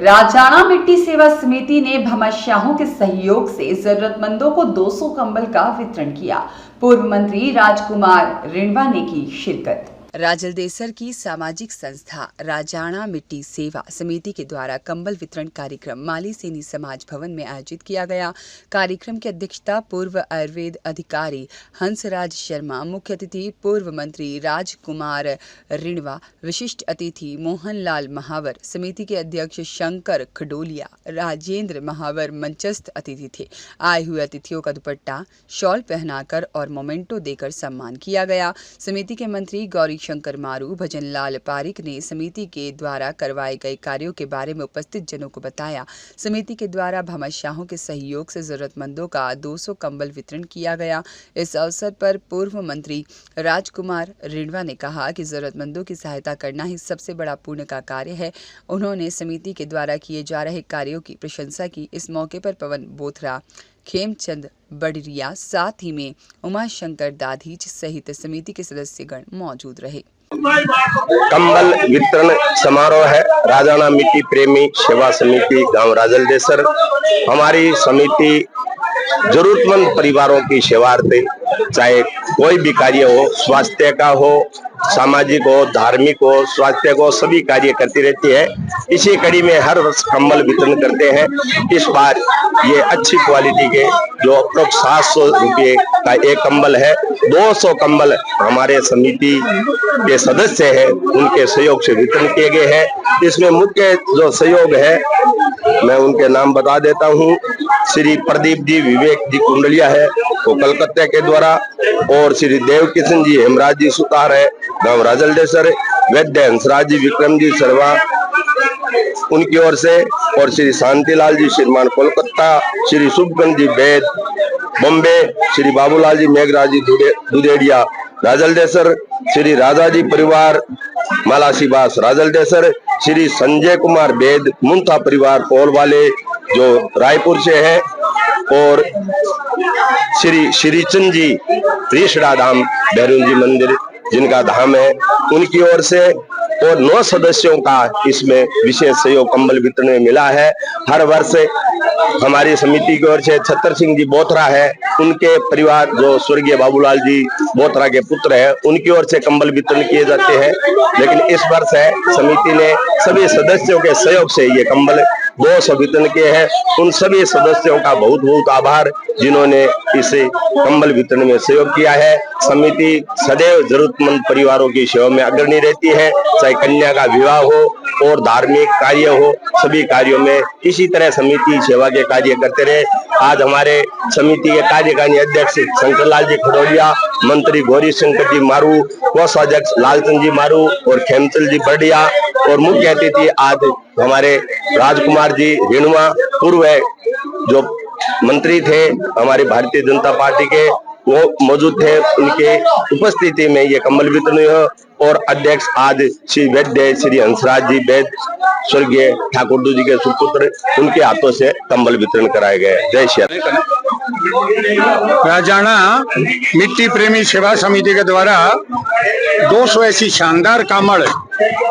राजाना मिट्टी सेवा समिति ने भामाशाहों के सहयोग से जरूरतमंदों को 200 कंबल का वितरण किया। पूर्व मंत्री राजकुमार रिणवा ने की शिरकत। राजलदेसर की सामाजिक संस्था राजाना मिट्टी सेवा समिति के द्वारा कंबल वितरण कार्यक्रम माली सैनी समाज भवन में आयोजित किया गया। कार्यक्रम की अध्यक्षता पूर्व आयुर्वेद अधिकारी हंसराज शर्मा, मुख्य अतिथि पूर्व मंत्री राजकुमार रिणवा, विशिष्ट अतिथि मोहनलाल महावर, समिति के अध्यक्ष शंकर खडोलिया, राजेंद्र महावर मंचस्थ अतिथि थे। आए हुए अतिथियों का दुपट्टा, शॉल पहनाकर और मोमेंटो देकर सम्मान किया गया। समिति के मंत्री गौरी शंकर मारू, भजनलाल पारिक ने समिति के द्वारा करवाए गए कार्यों के बारे में उपस्थित जनों को बताया। समिति के द्वारा भामाशाहों के सहयोग से जरूरतमंदों का 200 कंबल वितरण किया गया। इस अवसर पर पूर्व मंत्री राजकुमार रिणवा ने कहा कि जरूरतमंदों की सहायता करना ही सबसे बड़ा पुण्य का कार्य है। उन्होंने समिति के द्वारा किए जा रहे कार्यों की प्रशंसा की। इस मौके पर पवन बोथरा, खेमचंद बडरिया, साथ ही में उमाशंकर दाधीच सहित समिति के सदस्यगण मौजूद रहे। कंबल वितरण समारोह है। राजाना मिट्टी प्रेमी सेवा समिति गांव राजलदेसर। हमारी समिति जरूरतमंद परिवारों की सेवार्थ चाहे कोई भी कार्य हो, स्वास्थ्य का हो, सामाजिक हो, धार्मिक हो, स्वास्थ्य को, सभी कार्य करती रहती है। इसी कड़ी में हर वर्ष कंबल वितरण करते हैं। इस बार ये अच्छी क्वालिटी के जो अप्रोक्स 700 रुपये का एक कंबल है, 200 कंबल हमारे समिति के सदस्य हैं उनके सहयोग से वितरण किए गए हैं। इसमें मुख्य जो सहयोग है मैं उनके नाम बता देता हूँ। श्री प्रदीप जी, विवेक जी कुंडलिया है वो कलकत्ता के द्वारा, और श्री देव किशन जी, हेमराज जी सुतार है गांव राजलदेसर, वैद्य हंसराज जी, विक्रम जी सरवा उनकी ओर से, और श्री शांतिलाल जी श्रीमान कोलकाता, श्री शुभगंज जी बैद बॉम्बे, श्री बाबूलाल जी मेघराज जी दुदेड़िया राजलदेसर, श्री राजा जी परिवार मालासीबास राजलदेसर, श्री संजय कुमार बेद मुंथा परिवार पोल वाले जो रायपुर से है, और श्री श्रीचंद जी त्रिशड़ा धाम भैरव जी मंदिर जिनका धाम है उनकी ओर से, और 9 सदस्यों का इसमें विशेष सहयोग कंबल वितरण में मिला है। हर वर्ष हमारी समिति की ओर से छतर सिंह जी बोथरा है, उनके परिवार जो स्वर्गीय बाबूलाल जी बोथरा के पुत्र है, उनकी ओर से कंबल वितरण किए जाते हैं। लेकिन इस वर्ष है समिति ने सभी सदस्यों के सहयोग से ये कंबल 200 वितरण किए हैं। उन सभी सदस्यों का बहुत बहुत आभार जिन्होंने इस कंबल वितरण में सहयोग किया है। समिति सदैव जरूरतमंद परिवारों की सेवा में अग्रणी रहती है, चाहे कन्या का विवाह हो और धार्मिक कार्य हो, सभी कार्यों में इसी तरह समिति सेवा के कार्य करते रहे। आज हमारे समिति के कार्यकारिणी अध्यक्ष शंकरलाल जी खडोलिया, मंत्री गौरी शंकर जी मारू, कोषाध्यक्ष लालचंद जी मारू और खेमचंद जी बर्डिया, और मुख्य अतिथि आज हमारे राजकुमार जी रिणवा, पूर्व जो मंत्री थे हमारी भारतीय जनता पार्टी के, वो मौजूद थे। उनके उपस्थिति में ये कंबल वितरण हुआ, और अध्यक्ष आज श्री वैद्य श्री हंसराज जी वैद स्वर्गीय ठाकुर जी के सुपुत्र, उनके हाथों से कंबल वितरण कराए गए। जय श्री राम। राजाना मिट्टी प्रेमी सेवा समिति के द्वारा 200 ऐसी शानदार कामड़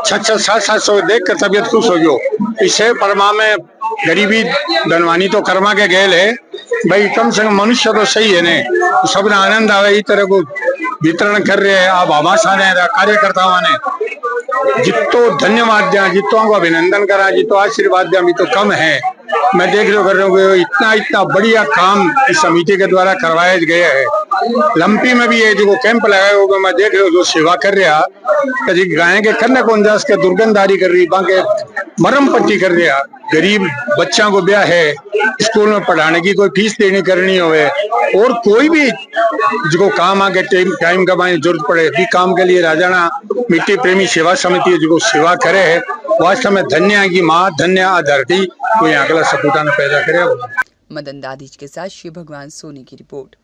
600-700 देख कर तबियत खुश हो गयो। इससे परमा में गरीबी धनवानी तो कर्मा के गेल है भाई, कम से कम मनुष्य तो सही है ने, सब ने आनंद आवे इस तरह को वितरण कर रहे हैं। आप आभासा ने कार्यकर्ताओं ने जितो धन्यवाद दिया, जितो को अभिनंदन करा, जितो आशीर्वाद दिया भी तो कम है। मैं देख रहा हूँ इतना बढ़िया काम इस समिति के द्वारा करवाया गया है। लंपी में भी ये जो कैंप लगाया होगा, मैं देख रहा हूँ जो सेवा कर रहा गाय के कन्या को अंदाज के दुर्गंधारी कर रही, बाके मरम पट्टी कर रहा, गरीब बच्चों को ब्याह है, स्कूल में पढ़ाने की कोई फीस देनी करनी होवे, और कोई भी जो काम आगे टाइम का जरूरत पड़े भी काम के लिए राजाना मिट्टी प्रेमी सेवा समिति जो सेवा करे है, वास्तव में धन्य की माँ धन्य धरती कोई अगला सपूता ने पैदा करे। मदन दाधीच के साथ शिव भगवान सोनी की रिपोर्ट।